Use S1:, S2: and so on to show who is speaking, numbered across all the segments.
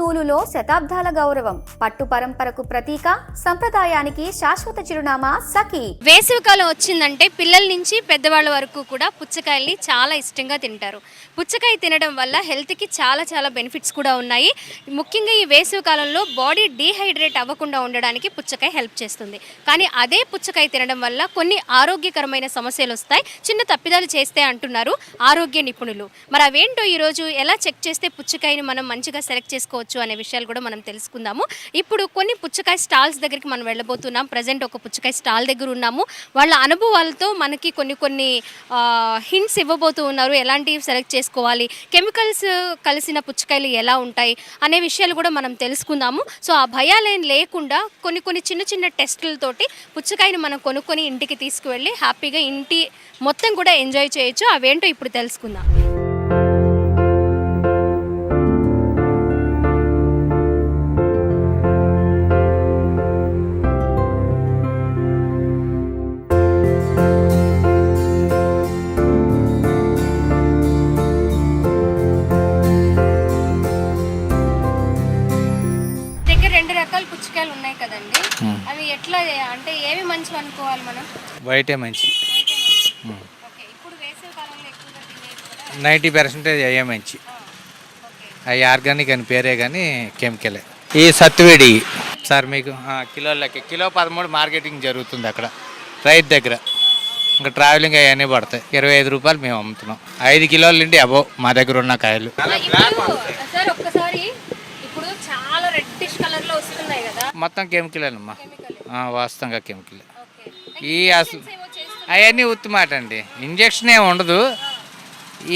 S1: నూలులో శతాబ్దాల గౌరవం, పట్టు పరంపరకు ప్రతీక, సంప్రదాయానికి శాశ్వత చిరునామా సఖీ.
S2: వేసవికాలం వచ్చిందంటే పిల్లల నుంచి పెద్దవాళ్ళ వరకు కూడా పుచ్చకాయల్ని చాలా ఇష్టంగా తింటారు. పుచ్చకాయ తినడం వల్ల హెల్త్కి చాలా బెనిఫిట్స్ కూడా ఉన్నాయి. ముఖ్యంగా ఈ వేసవికాలంలో బాడీ డీహైడ్రేట్ అవ్వకుండా ఉండడానికి పుచ్చకాయ హెల్ప్ చేస్తుంది. కానీ అదే పుచ్చకాయ తినడం వల్ల కొన్ని ఆరోగ్యకరమైన సమస్యలు వస్తాయి, చిన్న తప్పిదాలు చేస్తే అంటున్నారు ఆరోగ్య నిపుణులు. మరి అవేంటో ఈరోజు ఎలా చెక్ చేస్తే పుచ్చకాయని మనం మంచిగా సెలెక్ట్ చేసుకోవచ్చు అనే విషయాలు కూడా మనం తెలుసుకుందాము. ఇప్పుడు కొన్ని పుచ్చకాయ స్టాల్స్ దగ్గరికి మనం వెళ్ళబోతున్నాం. ప్రజెంట్ ఒక పుచ్చకాయ స్టాల్ దగ్గర ఉన్నాము. వాళ్ళ అనుభవాలతో మనకి కొన్ని హింట్స్ ఇవ్వబోతూ ఉన్నారు. ఎలాంటివి సెలెక్ట్ చేసుకోవాలి, కెమికల్స్ కలిసిన పుచ్చకాయలు ఎలా ఉంటాయి అనే విషయాలు కూడా మనం తెలుసుకుందాము. సో ఆ భయాలేం లేకుండా కొన్ని చిన్న టెస్టులతోటి పుచ్చకాయని మనం కొనుక్కొని ఇంటికి తీసుకువెళ్ళి హ్యాపీగా ఇంటి మొత్తం కూడా ఎంజాయ్ చేయొచ్చు. అవేంటో ఇప్పుడు తెలుసుకుందాం. పుచ్చకాయలు ఉన్నాయి కదండి, అవి ఎట్లా అంటే ఏవి మంచివి అనుకోవాలి మనం?
S3: వైటే మంచి.
S2: ఇప్పుడు వేసవి కాలంలో ఎక్కువగా తినేది
S3: 90% అయ్యే మంచి. అవి ఆర్గానిక్ అని పేరే కానీ కెమికలే. ఈ సత్తువేడి సార్ మీకు కిలోలకి కిలో 13 మార్కెటింగ్ జరుగుతుంది అక్కడ రైతు దగ్గర. ఇంకా ట్రావెలింగ్ అవన్నీ పడతాయి. 25 రూపాయలు మేము అమ్ముతున్నాం. 5 కిలోల నుండి అబో మా దగ్గర ఉన్న కాయలు.
S2: సార్ ఒక్కసారి ఇప్పుడు చాలా రెడ్డిష్ కలర్ లో వస్తున్నాయి కదా,
S3: మొత్తం కెమికలేనమ్మా, వాస్తవంగా కెమికల్. ఈ అసలు అవన్నీ ఉత్తుమాట అండి, ఇంజక్షన్ ఏమి ఉండదు.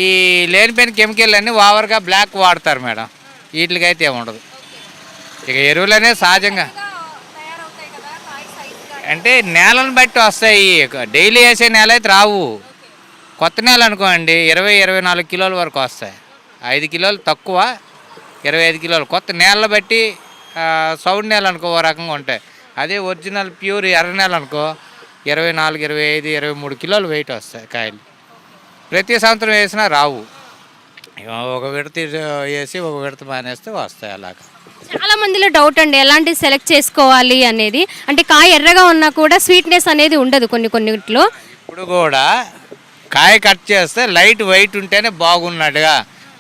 S3: ఈ లేనిపోయిన కెమికల్ అన్నీ ఓవర్గా బ్లాక్ వాడతారు మేడం, వీటికైతే ఏమి ఉండదు. ఇక ఎరువులనే సహజంగా అంటే నేలను బట్టి వస్తాయి. డైలీ వేసే నేల అయితే రావు. కొత్త నేల అనుకోండి 20-24 కిలోల వరకు వస్తాయి. 5 కిలోలు తక్కువ, 25 కిలోలు. కొత్త నేల బట్టి సౌండ్ నేల అనుకో ఓ రకంగా ఉంటాయి. అదే ఒరిజినల్ ప్యూర్ ఎర్ర నేల అనుకో 24, 25, 23 కిలోలు వెయిట్ వస్తాయి కాయలు. ప్రతి సంవత్సరం వేసినా రావు. ఒక విడత వేసి ఒక విడత మానేస్తే వస్తాయి. అలాగా
S2: చాలా మందిలో డౌట్ అండి, ఎలాంటి సెలెక్ట్ చేసుకోవాలి అనేది. అంటే కాయ ఎర్రగా ఉన్నా కూడా స్వీట్నెస్ అనేది ఉండదు కొన్నిట్లో.
S3: ఇప్పుడు కూడా కాయ కట్ చేస్తే లైట్ వైట్ ఉంటేనే బాగున్నట్టుగా,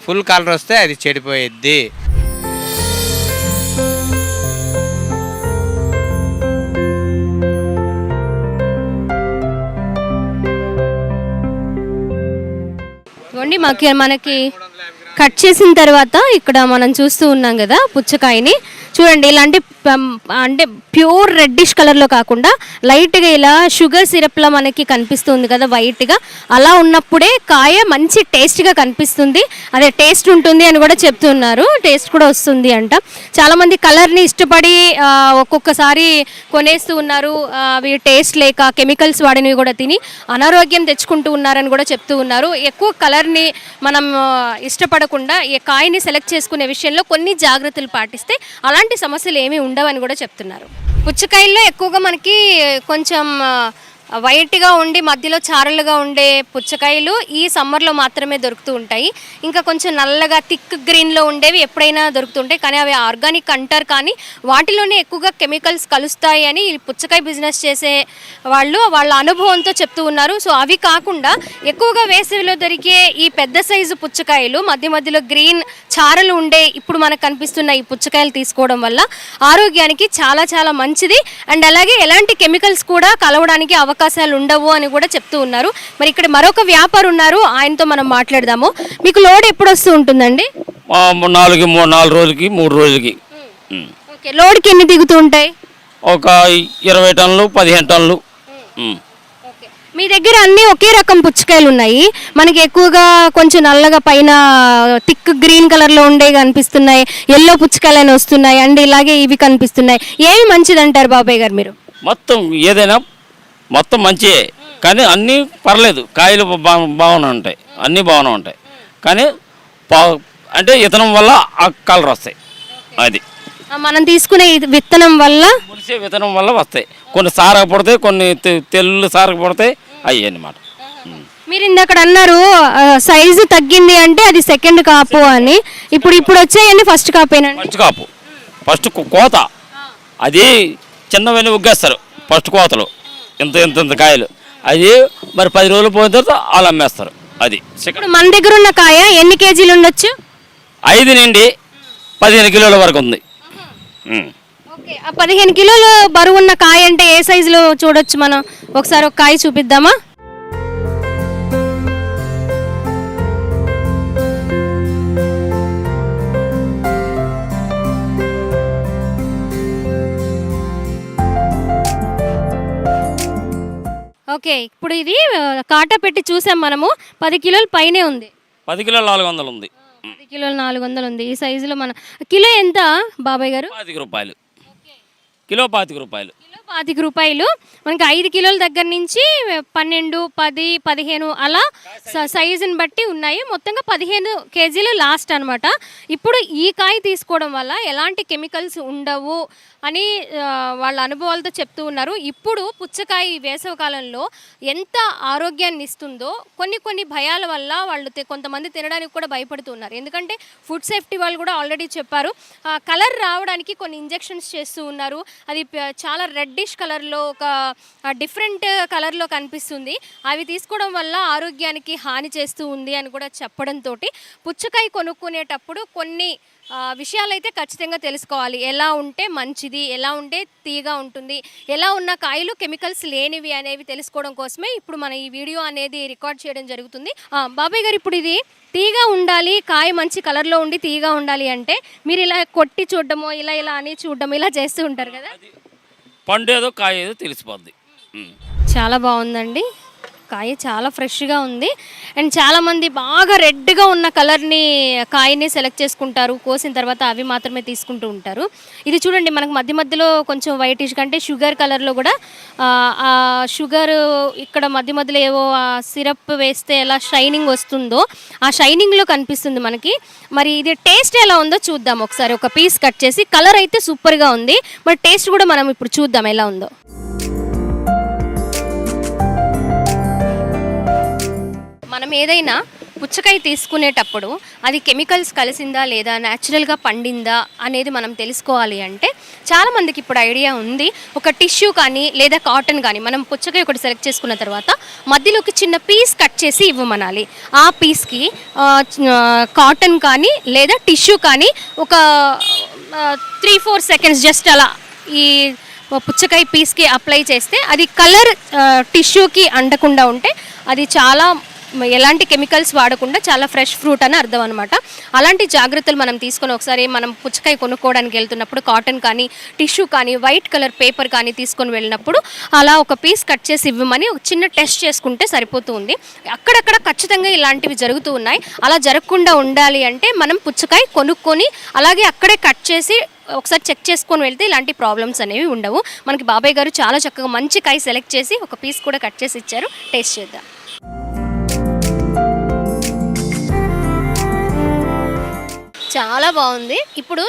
S3: ఫుల్ కలర్ వస్తే అది చెడిపోయిద్ది.
S2: మనకి కట్ చేసిన తర్వాత ఇక్కడ మనం చూస్తూ ఉన్నాం కదా పుచ్చకాయని. చూడండి, ఇలాంటి అంటే ప్యూర్ రెడ్డిష్ కలర్లో కాకుండా లైట్గా ఇలా షుగర్ సిరప్లా మనకి కనిపిస్తుంది కదా వైట్గా, అలా ఉన్నప్పుడే కాయ మంచి టేస్ట్గా కనిపిస్తుంది. అదే టేస్ట్ ఉంటుంది అని కూడా చెప్తున్నారు, టేస్ట్ కూడా వస్తుంది అంట. చాలామంది కలర్ని ఇష్టపడి ఒక్కొక్కసారి కొనేస్తూ ఉన్నారు. అవి టేస్ట్ లేక కెమికల్స్ వాడినవి కూడా తిని అనారోగ్యం తెచ్చుకుంటూ ఉన్నారని కూడా చెప్తూ ఉన్నారు. ఎక్కువ కలర్ని మనం ఇష్టపడకుండా ఈ కాయని సెలెక్ట్ చేసుకునే విషయంలో కొన్ని జాగ్రత్తలు పాటిస్తే అలాంటి సమస్యలు ఏమీ ఉండవని కూడా చెప్తున్నారు. పుచ్చకాయల్లో ఎక్కువగా మనకి కొంచెం వైట్గా ఉండి మధ్యలో చారలుగా ఉండే పుచ్చకాయలు ఈ సమ్మర్లో మాత్రమే దొరుకుతూ ఉంటాయి. ఇంకా కొంచెం నల్లగా థిక్ గ్రీన్లో ఉండేవి ఎప్పుడైనా దొరుకుతుంటాయి, కానీ అవి ఆర్గానిక్ అంటారు. కానీ వాటిలోనే ఎక్కువగా కెమికల్స్ కలుస్తాయి అని పుచ్చకాయ బిజినెస్ చేసే వాళ్ళ అనుభవంతో చెప్తూ ఉన్నారు. సో అవి కాకుండా ఎక్కువగా వేసవిలో దొరికే ఈ పెద్ద సైజు పుచ్చకాయలు, మధ్యలో గ్రీన్ చారలు ఉండే ఇప్పుడు మనకు కనిపిస్తున్న ఈ పుచ్చకాయలు తీసుకోవడం వల్ల ఆరోగ్యానికి చాలా మంచిది. అండ్ అలాగే ఎలాంటి కెమికల్స్ కూడా కలవడానికి అవకాశాలు ఉండవు అని కూడా చెప్తూ ఉన్నారు. మరి ఇక్కడ మరొక వ్యాపారి ఉన్నారు, ఆయనతో మనం మాట్లాడదాము. మీకు లోడ్ ఎప్పుడు వస్తూ ఉంటుందండి?
S4: 4 రోజులకి 3 రోజులకి.
S2: ఓకే, లోడ్కి ఎన్ని దిగుతూ ఉంటాయి?
S4: ఒక 20 టన్నులు 15 టన్నులు.
S2: మీ దగ్గర అన్ని ఒకే రకం పుచ్చకాయలు ఉన్నాయి. మనకి ఎక్కువగా కొంచెం నల్లగా పైన థిక్ గ్రీన్ కలర్లో ఉండే కనిపిస్తున్నాయి, ఎల్లో పుచ్చకాయలు అని వస్తున్నాయి, అండ్ ఇలాగే ఇవి కనిపిస్తున్నాయి. ఏమి మంచిది అంటారు బాబాయ్ గారు మీరు?
S4: మొత్తం ఏదైనా మొత్తం మంచియే, కానీ అన్నీ పర్లేదు. కాయలు బాగానే ఉంటాయి, అన్నీ బాగానే ఉంటాయి. కానీ అంటే విత్తనం వల్ల ఆ కలర్ వస్తాయి. అది
S2: మనం తీసుకునే విత్తనం వల్ల,
S4: మురిసే విత్తనం వల్ల వస్తాయి. కొన్ని సారగా పడతాయి, కొన్ని తెల్లు సారగా పడతాయి, అవి అన్నమాట.
S2: మీరు ఇందాక అన్నారు సైజు తగ్గింది అంటే అది సెకండ్ కాపు అని. ఇప్పుడు వచ్చాయండి ఫస్ట్ కాపేనండి.
S4: ఫస్ట్ కాపు, ఫస్ట్ కోత. అది చిన్నవన్నీ ఉగ్గేస్తారు ఫస్ట్ కోతలు, ఇంత కాయలు. అది మరి 10 రోజులు పోయిన తర్వాత వాళ్ళు అమ్మేస్తారు. అది
S2: ఇప్పుడు మన దగ్గర ఉన్న కాయ ఎన్ని కేజీలు ఉండొచ్చు?
S4: 5 నుండి 15 కిలోల వరకు ఉంది.
S2: ఓకే, ఆ 15 కిలోలు బరువు ఉన్న కాయ అంటే ఏ సైజులో చూడొచ్చు మనం? ఒకసారి ఒక కాయ చూపిద్దామా? ఓకే, ఇప్పుడు ఇది కాటా పెట్టి చూసాం మనము. 10 కిలోల పైనే ఉంది.
S4: 10 కిలోలు 400 ఉంది.
S2: 10 కిలోలు 400 ఉంది. ఈ సైజులో మన కిలో ఎంత బాబాయ్ గారు?
S4: 25 రూపాయలు కిలో. 25 రూపాయలు
S2: కిలో 25 రూపాయలు. మనకి 5 కిలోల దగ్గర నుంచి 12, 10, 15 అలా సైజుని బట్టి ఉన్నాయి. మొత్తంగా 15 కేజీలు లాస్ట్ అనమాట. ఇప్పుడు ఈ కాయ తీసుకోవడం వల్ల ఎలాంటి కెమికల్స్ ఉండవు అని వాళ్ళ అనుభవాలతో చెప్తూ ఉన్నారు. ఇప్పుడు పుచ్చకాయ వేసవి కాలంలో ఎంత ఆరోగ్యాన్ని ఇస్తుందో కొన్ని భయాల వల్ల వాళ్ళు కొంతమంది తినడానికి కూడా భయపడుతున్నారు. ఎందుకంటే ఫుడ్ సేఫ్టీ వాళ్ళు కూడా ఆల్రెడీ చెప్పారు, కలర్ రావడానికి కొన్ని ఇంజెక్షన్స్ చేస్తూ ఉన్నారు. అది చాలా రెడ్డిష్ కలర్లో, ఒక డిఫరెంట్ కలర్లో కనిపిస్తుంది. అవి తీసుకోవడం వల్ల ఆరోగ్యానికి హాని చేస్తూ ఉంది అని కూడా చెప్పడంతో పుచ్చకాయ కొనుక్కునేటప్పుడు కొన్ని విషయాలైతే ఖచ్చితంగా తెలుసుకోవాలి. ఎలా ఉంటే మంచిది, ఎలా ఉంటే తీగా ఉంటుంది, ఎలా ఉన్న కాయలు కెమికల్స్ లేనివి అనేవి తెలుసుకోవడం కోసమే ఇప్పుడు మన ఈ వీడియో అనేది రికార్డ్ చేయడం జరుగుతుంది. బాబాయ్ గారు, ఇప్పుడు ఇది తీగా ఉండాలి, కాయ మంచి కలర్లో ఉండి తీగా ఉండాలి అంటే మీరు ఇలా కొట్టి చూడడమో, ఇలా అని చూడడమో ఇలా చేస్తూ ఉంటారు కదా?
S4: పండు ఏదో కాయ ఏదో తెలిసిపోద్ది.
S2: చాలా బాగుందండి, కాయ చాలా ఫ్రెష్గా ఉంది. అండ్ చాలామంది బాగా రెడ్గా ఉన్న కలర్ని కాయని సెలెక్ట్ చేసుకుంటారు, కోసిన తర్వాత అవి మాత్రమే తీసుకుంటూ ఉంటారు. ఇది చూడండి, మనకు మధ్యలో కొంచెం వైటిష్ కంటే షుగర్ కలర్లో కూడా ఆ షుగర్ ఇక్కడ మధ్యలో ఏవో సిరప్ వేస్తే ఎలా షైనింగ్ వస్తుందో ఆ షైనింగ్లో కనిపిస్తుంది మనకి. మరి ఇది టేస్ట్ ఎలా ఉందో చూద్దాం ఒకసారి. ఒక పీస్ కట్ చేసి, కలర్ అయితే సూపర్గా ఉంది, మరి టేస్ట్ కూడా మనం ఇప్పుడు చూద్దాం ఎలా ఉందో. మనం ఏదైనా పుచ్చకాయ తీసుకునేటప్పుడు అది కెమికల్స్ కలిసిందా లేదా, న్యాచురల్గా పండిందా అనేది మనం తెలుసుకోవాలి అంటే చాలామందికి ఇప్పుడు ఐడియా ఉంది. ఒక టిష్యూ కానీ లేదా కాటన్ కానీ మనం పుచ్చకాయ ఒకటి సెలెక్ట్ చేసుకున్న తర్వాత మధ్యలోకి చిన్న పీస్ కట్ చేసి ఇవ్వమనాలి. ఆ పీస్కి కాటన్ కానీ లేదా టిష్యూ కానీ ఒక 3-4 సెకండ్స్ జస్ట్ అలా ఈ పుచ్చకాయ పీస్కి అప్లై చేస్తే అది కలర్ టిష్యూకి అంటకుండా ఉంటే అది చాలా ఎలాంటి కెమికల్స్ వాడకుండా చాలా ఫ్రెష్ ఫ్రూట్ అని అర్థం అనమాట. అలాంటి జాగ్రత్తలు మనం తీసుకొని ఒకసారి మనం పుచ్చకాయ కొనుక్కోవడానికి వెళ్తున్నప్పుడు కాటన్ కానీ టిష్యూ కానీ వైట్ కలర్ పేపర్ కానీ తీసుకొని వెళ్ళినప్పుడు అలా ఒక పీస్ కట్ చేసి ఇవ్వమని ఒక చిన్న టెస్ట్ చేసుకుంటే సరిపోతుంది. అక్కడక్కడ ఖచ్చితంగా ఇలాంటివి జరుగుతూ ఉన్నాయి. అలా జరగకుండా ఉండాలి అంటే మనం పుచ్చకాయ కొనుక్కొని అలాగే అక్కడే కట్ చేసి ఒకసారి చెక్ చేసుకొని వెళ్తే ఇలాంటి ప్రాబ్లమ్స్ అనేవి ఉండవు. మనకి బాబాయ్ గారు చాలా చక్కగా మంచి కాయ సెలెక్ట్ చేసి ఒక పీస్ కూడా కట్ చేసి ఇచ్చారు. టేస్ట్ చేద్దాం. చాలా బాగుంది. ఇప్పుడు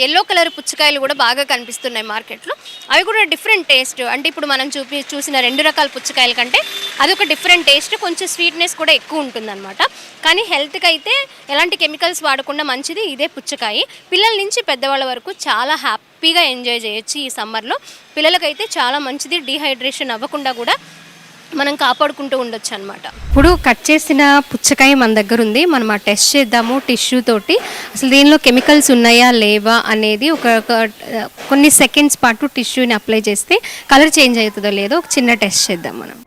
S2: ఎల్లో కలర్ పుచ్చకాయలు కూడా బాగా కనిపిస్తున్నాయి మార్కెట్లో. అవి కూడా డిఫరెంట్ టేస్ట్. అంటే ఇప్పుడు మనం చూసిన 2 రకాల పుచ్చకాయల కంటే అదొక డిఫరెంట్ టేస్ట్, కొంచెం స్వీట్నెస్ కూడా ఎక్కువ ఉంటుందన్నమాట. కానీ హెల్త్కి అయితే ఎలాంటి కెమికల్స్ వాడకుండా మంచిది ఇదే పుచ్చకాయ. పిల్లల నుంచి పెద్దవాళ్ళ వరకు చాలా హ్యాపీగా ఎంజాయ్ చేయొచ్చు ఈ సమ్మర్లో. పిల్లలకైతే చాలా మంచిది, డీహైడ్రేషన్ అవ్వకుండా కూడా మనం కాపాడుకుంటూ ఉండొచ్చు అనమాట. ఇప్పుడు కట్ చేసిన పుచ్చకాయ మన దగ్గర ఉంది. మనం ఆ టెస్ట్ చేద్దాము టిష్యూ తోటి. అసలు దీనిలో కెమికల్స్ ఉన్నాయా లేవా అనేది కొన్ని సెకండ్స్ పాటు టిష్యూని అప్లై చేస్తే కలర్ చేంజ్ అవుతుందో లేదో ఒక చిన్న టెస్ట్ చేద్దాం మనం.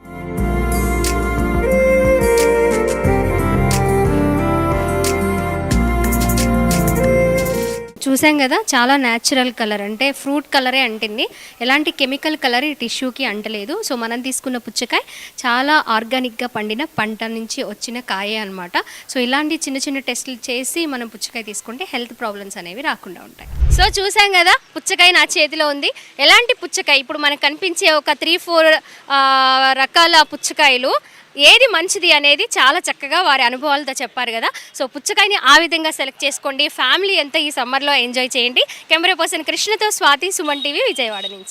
S2: చూసాం కదా, చాలా న్యాచురల్ కలర్, అంటే ఫ్రూట్ కలరే అంటింది. ఎలాంటి కెమికల్ కలర్ ఈ టిష్యూకి అంటలేదు. సో మనం తీసుకున్న పుచ్చకాయ చాలా ఆర్గానిక్గా పండిన పంట నుంచి వచ్చిన కాయే అనమాట. సో ఇలాంటి చిన్న చిన్న టెస్టులు చేసి మనం పుచ్చకాయ తీసుకుంటే హెల్త్ ప్రాబ్లమ్స్ అనేవి రాకుండా ఉంటాయి. సో చూసాం కదా, పుచ్చకాయ నా చేతిలో ఉంది. ఎలాంటి పుచ్చకాయ, ఇప్పుడు మనకు కనిపించే ఒక 3-4 రకాల పుచ్చకాయలు ఏది మంచిది అనేది చాలా చక్కగా వారి అనుభవాలతో చెప్పారు కదా. సో పుచ్చకాయని ఆ విధంగా సెలెక్ట్ చేసుకోండి. ఫ్యామిలీ ఎంత ఈ సమ్మర్లో ఎంజాయ్ చేయండి. కెమెరా పర్సన్ కృష్ణతో స్వాతి, సుమన్ టీవీ, విజయవాడ నుంచి.